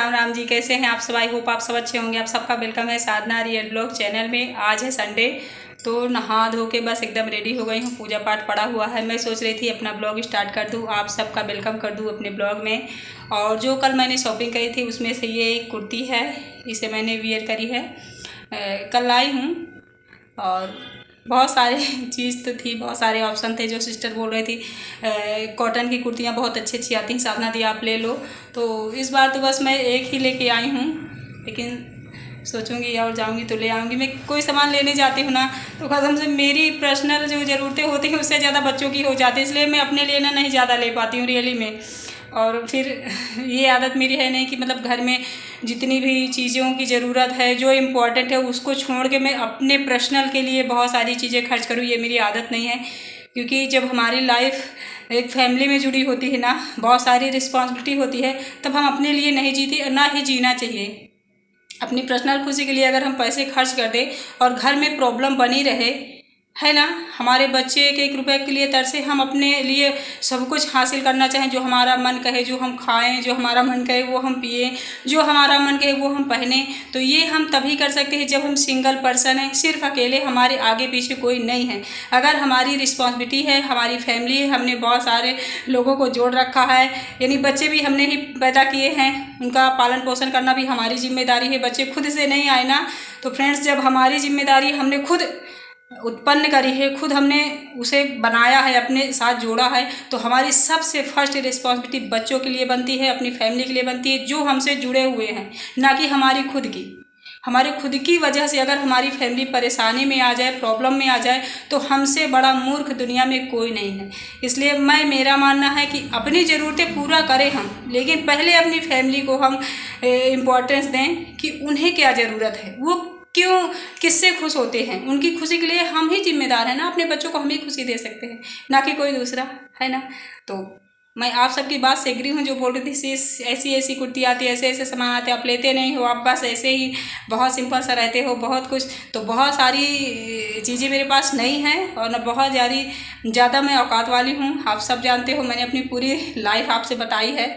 राम राम जी, कैसे हैं आप सब? आई होप आप सब अच्छे होंगे। आप सबका वेलकम है साधना रियल ब्लॉग चैनल में। आज है संडे, तो नहा धो के बस एकदम रेडी हो गई हूँ। पूजा पाठ पड़ा हुआ है। मैं सोच रही थी अपना ब्लॉग स्टार्ट कर दूँ, आप सबका वेलकम कर दूँ अपने ब्लॉग में। और जो कल मैंने शॉपिंग करी थी उसमें से ये एक कुर्ती है, इसे मैंने वियर करी है, कल लाई हूँ। और बहुत सारे चीज़ तो थी, बहुत सारे ऑप्शन थे। जो सिस्टर बोल रही थी कॉटन की कुर्तियाँ बहुत अच्छी अच्छी आती हैं साधना दी, आप ले लो। तो इस बार तो बस मैं एक ही लेके आई हूँ, लेकिन सोचूंगी और जाऊंगी तो ले आऊँगी। मैं कोई सामान लेने जाती हूँ ना, तो कसम से मेरी पर्सनल जो ज़रूरतें होती हैं उससे ज़्यादा बच्चों की हो जाती है, इसलिए मैं अपने लिए ना नहीं ज़्यादा ले पाती हूँ रियली में। और फिर ये आदत मेरी है नहीं कि मतलब घर में जितनी भी चीज़ों की ज़रूरत है, जो इम्पोर्टेंट है, उसको छोड़ के मैं अपने पर्सनल के लिए बहुत सारी चीज़ें खर्च करूँ। ये मेरी आदत नहीं है, क्योंकि जब हमारी लाइफ एक फैमिली में जुड़ी होती है ना, बहुत सारी रिस्पॉन्सिबिलिटी होती है, तब हम अपने लिए नहीं जीते, ना ही जीना चाहिए। अपनी पर्सनल खुशी के लिए अगर हम पैसे खर्च कर दें और घर में प्रॉब्लम बनी रहे, है ना, हमारे बच्चे एक रुपए के लिए तरसे, हम अपने लिए सब कुछ हासिल करना चाहें, जो हमारा मन कहे जो हम खाएं, जो हमारा मन कहे वो हम पिएं, जो हमारा मन कहे वो हम पहने, तो ये हम तभी कर सकते हैं जब हम सिंगल पर्सन हैं, सिर्फ अकेले, हमारे आगे पीछे कोई नहीं है। अगर हमारी रिस्पॉन्सिबिलिटी है, हमारी फैमिली है, हमने बहुत सारे लोगों को जोड़ रखा है, यानी बच्चे भी हमने ही पैदा किए हैं, उनका पालन पोषण करना भी हमारी जिम्मेदारी है। बच्चे खुद से नहीं आए ना। तो फ्रेंड्स, जब हमारी जिम्मेदारी हमने खुद उत्पन्न करी है, खुद हमने उसे बनाया है, अपने साथ जोड़ा है, तो हमारी सबसे फर्स्ट रिस्पॉन्सिबिलिटी बच्चों के लिए बनती है, अपनी फैमिली के लिए बनती है, जो हमसे जुड़े हुए हैं, ना कि हमारी खुद की। हमारे खुद की वजह से अगर हमारी फैमिली परेशानी में आ जाए, प्रॉब्लम में आ जाए, तो हमसे बड़ा मूर्ख दुनिया में कोई नहीं है। इसलिए मेरा मानना है कि अपनी ज़रूरतें पूरा करें हम, लेकिन पहले अपनी फैमिली को हम इम्पोर्टेंस दें कि उन्हें क्या ज़रूरत है, वो क्यों, किससे खुश होते हैं, उनकी खुशी के लिए हम ही जिम्मेदार हैं ना। अपने बच्चों को हम ही खुशी दे सकते हैं, ना कि कोई दूसरा, है ना। तो मैं आप सबकी बात से एग्री हूँ, जो बोल रही थी ऐसी ऐसी कुर्ती आती है, ऐसे ऐसे सामान आते हैं, आप लेते नहीं हो, आप बस ऐसे ही बहुत सिंपल सा रहते हो, बहुत कुछ। तो बहुत सारी चीज़ें मेरे पास नहीं हैं, और न बहुत ज़्यादा मैं औकात वाली हूँ। आप सब जानते हो, मैंने अपनी पूरी लाइफ आपसे बताई है।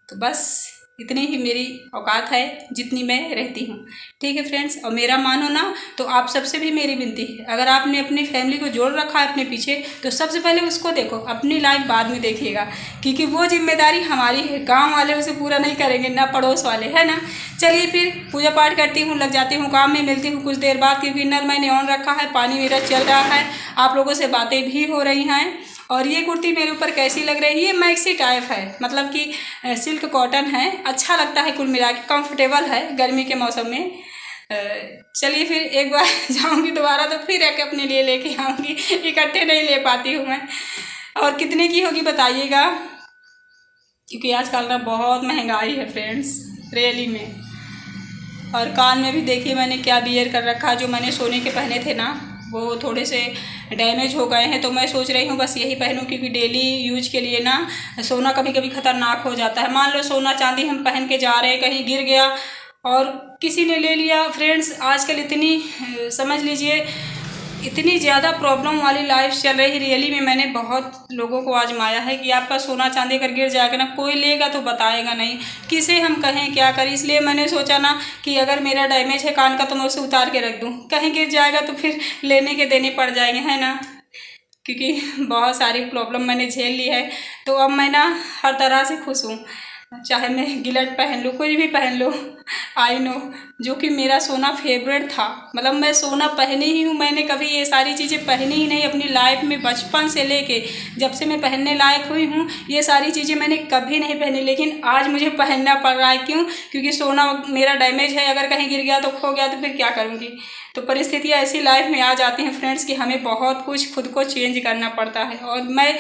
तो बस इतनी ही मेरी औकात है, जितनी मैं रहती हूँ, ठीक है फ्रेंड्स। और मेरा मानो ना, तो आप सबसे भी मेरी विनती है, अगर आपने अपनी फैमिली को जोड़ रखा है अपने पीछे, तो सबसे पहले उसको देखो, अपनी लाइफ बाद में देखिएगा, क्योंकि वो जिम्मेदारी हमारी है। गांव वाले उसे पूरा नहीं करेंगे, ना पड़ोस वाले, है ना। चलिए फिर पूजा पाठ करती हूँ, लग जाती हूँ काम में। मिलती हूँ कुछ देर बाद, क्योंकि नल मैंने ऑन रखा है, पानी मेरा चल रहा है, आप लोगों से बातें भी हो रही हैं। और ये कुर्ती मेरे ऊपर कैसी लग रही है? ये मैक्सी टाइप है, मतलब कि सिल्क कॉटन है, अच्छा लगता है, कुल मिला के कंफर्टेबल है गर्मी के मौसम में। चलिए फिर एक बार जाऊंगी दोबारा तो फिर एक अपने लिए लेके आऊँगी, इकट्ठे नहीं ले पाती हूँ मैं। और कितने की होगी बताइएगा, क्योंकि आजकल ना बहुत महंगाई है फ्रेंड्स, रियली में। और कान में भी देखिए मैंने क्या वियर कर रखा है, जो मैंने सोने के पहने थे ना, वो थोड़े से डैमेज हो गए हैं। तो मैं सोच रही हूँ बस यही पहनूं, क्योंकि डेली यूज के लिए ना सोना कभी कभी ख़तरनाक हो जाता है। मान लो सोना चांदी हम पहन के जा रहे हैं, कहीं गिर गया और किसी ने ले लिया। फ्रेंड्स, आजकल इतनी समझ लीजिए इतनी ज़्यादा प्रॉब्लम वाली लाइफ चल रही है, रियली में। मैंने बहुत लोगों को आजमाया है कि आपका सोना चांदी अगर गिर जाएगा ना, कोई लेगा तो बताएगा नहीं, किसे हम कहें क्या करें। इसलिए मैंने सोचा ना कि अगर मेरा डैमेज है कान का, तो मैं उसे उतार के रख दूं, कहीं गिर जाएगा तो फिर लेने के देने पड़ जाएंगे, है ना। क्योंकि बहुत सारी प्रॉब्लम मैंने झेल ली है, तो अब मैं ना हर तरह से खुश हूँ। चाहे मैं गिलट पहन लूँ, कुछ भी पहन लूँ, आई नो, जो कि मेरा सोना फेवरेट था। मतलब मैं सोना पहनी ही हूँ, मैंने कभी ये सारी चीज़ें पहनी ही नहीं अपनी लाइफ में। बचपन से लेके जब से मैं पहनने लायक हुई हूँ, ये सारी चीज़ें मैंने कभी नहीं पहनी, लेकिन आज मुझे पहनना पड़ रहा है। क्यों? क्योंकि सोना मेरा डैमेज है, अगर कहीं गिर गया तो खो गया तो फिर क्या करूँगी। तो परिस्थितियाँ ऐसी लाइफ में आ जाती हैं फ्रेंड्स कि हमें बहुत कुछ खुद को चेंज करना पड़ता है। और मैं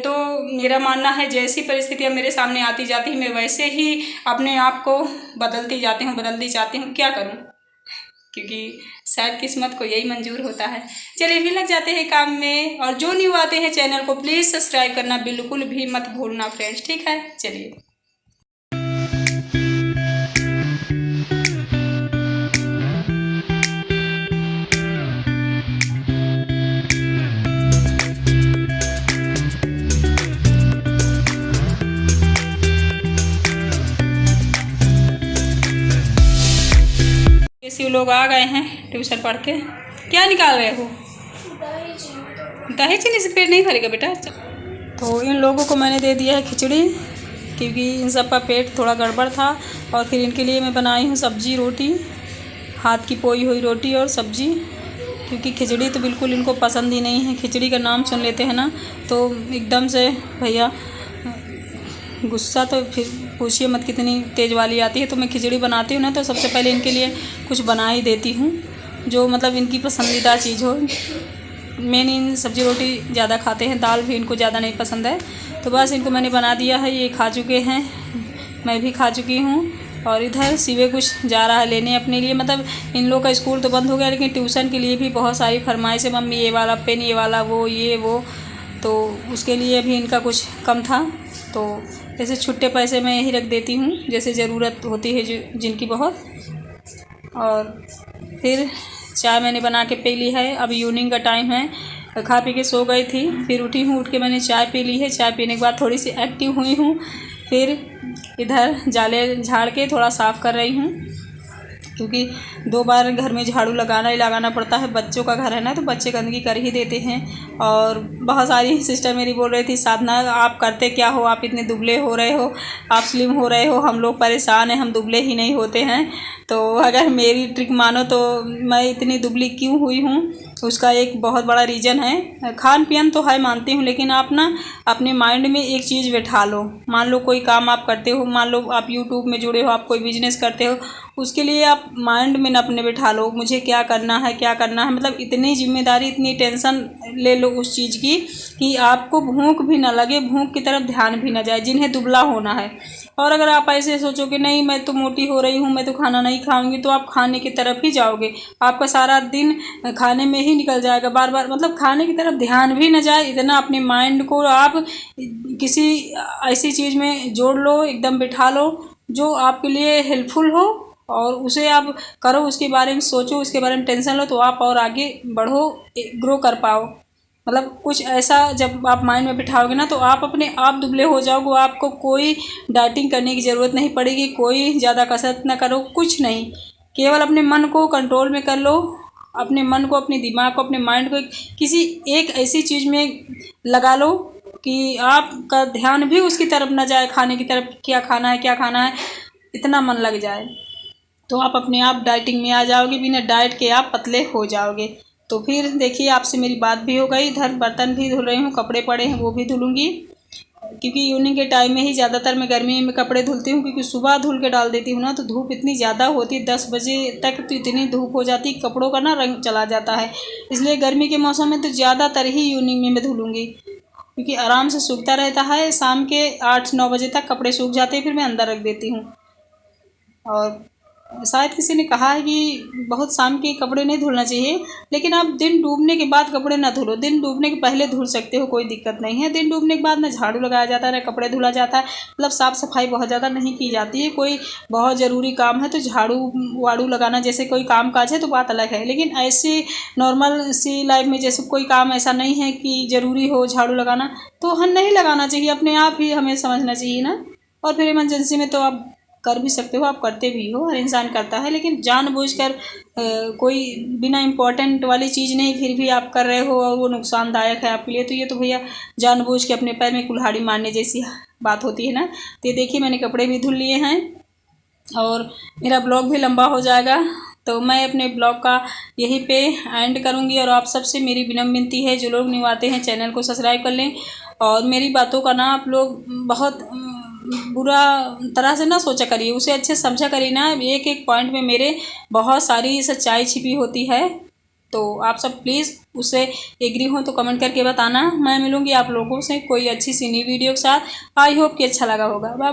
तो मेरा मानना है, जैसी परिस्थितियाँ मेरे सामने आती जाती हैं, मैं वैसे ही अपने आप को बदलती जाती हूँ। क्या करूँ, क्योंकि शायद किस्मत को यही मंजूर होता है। चलिए फिर लग जाते हैं काम में। और जो न्यू आते हैं चैनल को प्लीज़ सब्सक्राइब करना बिल्कुल भी मत भूलना फ्रेंड्स, ठीक है। चलिए शिव लोग आ गए हैं ट्यूशन पढ़ के। क्या निकाल रहे हो? दही चीनी से पेट नहीं भरेगा बेटा। तो इन लोगों को मैंने दे दिया है खिचड़ी, क्योंकि इन सब का पेट थोड़ा गड़बड़ था। और फिर इनके लिए मैं बनाई हूँ सब्जी रोटी, हाथ की पोई हुई रोटी और सब्जी, क्योंकि खिचड़ी तो बिल्कुल इनको पसंद ही नहीं है। खिचड़ी का नाम सुन लेते हैं ना तो एकदम से भैया गुस्सा तो फिर पूछिए मत कितनी तेज़ वाली आती है। तो मैं खिचड़ी बनाती हूँ ना तो सबसे पहले इनके लिए कुछ बना ही देती हूँ जो मतलब इनकी पसंदीदा चीज़ हो। मेन इन सब्ज़ी रोटी ज़्यादा खाते हैं, दाल भी इनको ज़्यादा नहीं पसंद है। तो बस इनको मैंने बना दिया है, ये खा चुके हैं, मैं भी खा चुकी हूँ। और इधर शिवे कुछ जा रहा है लेने अपने लिए, मतलब इन लोग का स्कूल तो बंद हो गया लेकिन ट्यूशन के लिए भी बहुत सारी फरमाइश है, मम्मी ये वाला पेन, ये वाला वो, ये वो। तो उसके लिए भी इनका कुछ कम था, तो ऐसे छुट्टे पैसे मैं यही रख देती हूँ जैसे ज़रूरत होती है जिनकी बहुत। और फिर चाय मैंने बना के पी ली है। अब इवनिंग का टाइम है, खा पी के सो गई थी, फिर उठी हूँ, उठ के मैंने चाय पी ली है। चाय पीने के बाद थोड़ी सी एक्टिव हुई हूँ, फिर इधर जाले झाड़ के थोड़ा साफ़ कर रही हूँ, क्योंकि 2 बार घर में झाड़ू लगाना ही लगाना पड़ता है। बच्चों का घर है ना तो बच्चे गंदगी कर ही देते हैं। और बहुत सारी सिस्टर मेरी बोल रही थी, साधना आप करते क्या हो, आप इतने दुबले हो रहे हो, आप स्लिम हो रहे हो, हम लोग परेशान हैं, हम दुबले ही नहीं होते हैं। तो अगर मेरी ट्रिक मानो तो मैं इतनी दुबली क्यों हुई हूँ, उसका एक बहुत बड़ा रीज़न है। खान पियन तो है मानती हूँ, लेकिन आप ना अपने माइंड में एक चीज़ बैठा लो। मान लो कोई काम आप करते हो, मान लो आप यूट्यूब में जुड़े हो, आप कोई बिजनेस करते हो, उसके लिए आप माइंड में न अपने बैठा लो मुझे क्या करना है क्या करना है। मतलब इतनी जिम्मेदारी, इतनी टेंशन ले लो उस चीज़ की कि आपको भूख भी ना लगे, भूख की तरफ ध्यान भी ना जाए, जिन्हें दुबला होना है। और अगर आप ऐसे सोचो कि नहीं मैं तो मोटी हो रही हूँ, मैं तो खाना नहीं खाऊंगी, तो आप खाने की तरफ ही जाओगे। आपका सारा दिन खाने में ही निकल जाएगा, बार बार मतलब खाने की तरफ ध्यान भी न जाए। इतना अपने माइंड को आप किसी ऐसी चीज़ में जोड़ लो, एकदम बिठा लो जो आपके लिए हेल्पफुल हो, और उसे आप करो, उसके बारे में सोचो, उसके बारे में टेंशन लो, तो आप और आगे बढ़ो, ग्रो कर पाओ। मतलब कुछ ऐसा जब आप माइंड में बिठाओगे ना तो आप अपने आप दुबले हो जाओगे। आपको कोई डाइटिंग करने की ज़रूरत नहीं पड़ेगी, कोई ज़्यादा कसरत ना करो, कुछ नहीं, केवल अपने मन को कंट्रोल में कर लो। अपने मन को, अपने दिमाग को, अपने माइंड को किसी एक ऐसी चीज़ में लगा लो कि आपका ध्यान भी उसकी तरफ ना जाए, खाने की तरफ, क्या खाना है क्या खाना है, इतना मन लग जाए तो आप अपने आप डाइटिंग में आ जाओगे। बिना डाइट के आप पतले हो जाओगे। तो फिर देखिए आपसे मेरी बात भी हो गई, इधर बर्तन भी धुल रही हूँ, कपड़े पड़े हैं वो भी धुलूँगी, क्योंकि इवनिंग के टाइम में ही ज़्यादातर मैं गर्मी में कपड़े धुलती हूँ, क्योंकि सुबह धुल के डाल देती हूँ ना तो धूप इतनी ज़्यादा होती है, 10 बजे तक तो इतनी धूप हो जाती है, कपड़ों का ना रंग चला जाता है। इसलिए गर्मी के मौसम में तो ज़्यादातर ही इवनिंग में मैं धुलूँगी, क्योंकि आराम से सूखता रहता है। शाम के 8-9 बजे तक कपड़े सूख जाते हैं, फिर मैं अंदर रख देती हूँ। और शायद किसी ने कहा है कि बहुत शाम के कपड़े नहीं धुलना चाहिए, लेकिन आप दिन डूबने के बाद कपड़े ना धुलो, दिन डूबने के पहले धुल सकते हो, कोई दिक्कत नहीं है। दिन डूबने के बाद ना झाड़ू लगाया जाता है ना कपड़े धुला जाता है, मतलब साफ़ सफाई बहुत ज़्यादा नहीं की जाती है। कोई बहुत ज़रूरी काम है तो झाड़ू वाड़ू लगाना, जैसे कोई काम काज है तो बात अलग है, लेकिन ऐसे नॉर्मल सी लाइफ में जैसे कोई काम ऐसा नहीं है कि ज़रूरी हो झाड़ू लगाना, तो हम नहीं लगाना चाहिए, अपने आप ही हमें समझना चाहिए ना। और फिर इमरजेंसी में तो आप कर भी सकते हो, आप करते भी हो, हर इंसान करता है, लेकिन जानबूझकर कोई बिना इम्पोर्टेंट वाली चीज़ नहीं, फिर भी आप कर रहे हो और वो नुकसानदायक है आपके लिए, तो ये तो भैया जानबूझ के अपने पैर में कुल्हाड़ी मारने जैसी बात होती है ना। तो ये देखिए मैंने कपड़े भी धुल लिए हैं और मेरा ब्लॉग भी लंबा हो जाएगा, तो मैं अपने ब्लॉग का यहीं पे एंड करूँगी। और आप सबसे मेरी विनम्र विनती है, जो लोग न्यू आते हैं चैनल को सब्सक्राइब कर लें, और मेरी बातों का ना आप लोग बहुत बुरा तरह से ना सोचा करिए, उसे अच्छे समझा करिए ना। एक एक पॉइंट में मेरे बहुत सारी सच्चाई छिपी होती है, तो आप सब प्लीज़ उससे एग्री हो तो कमेंट करके बताना। मैं मिलूँगी आप लोगों से कोई अच्छी सी नई वीडियो के साथ। आई होप कि अच्छा लगा होगा।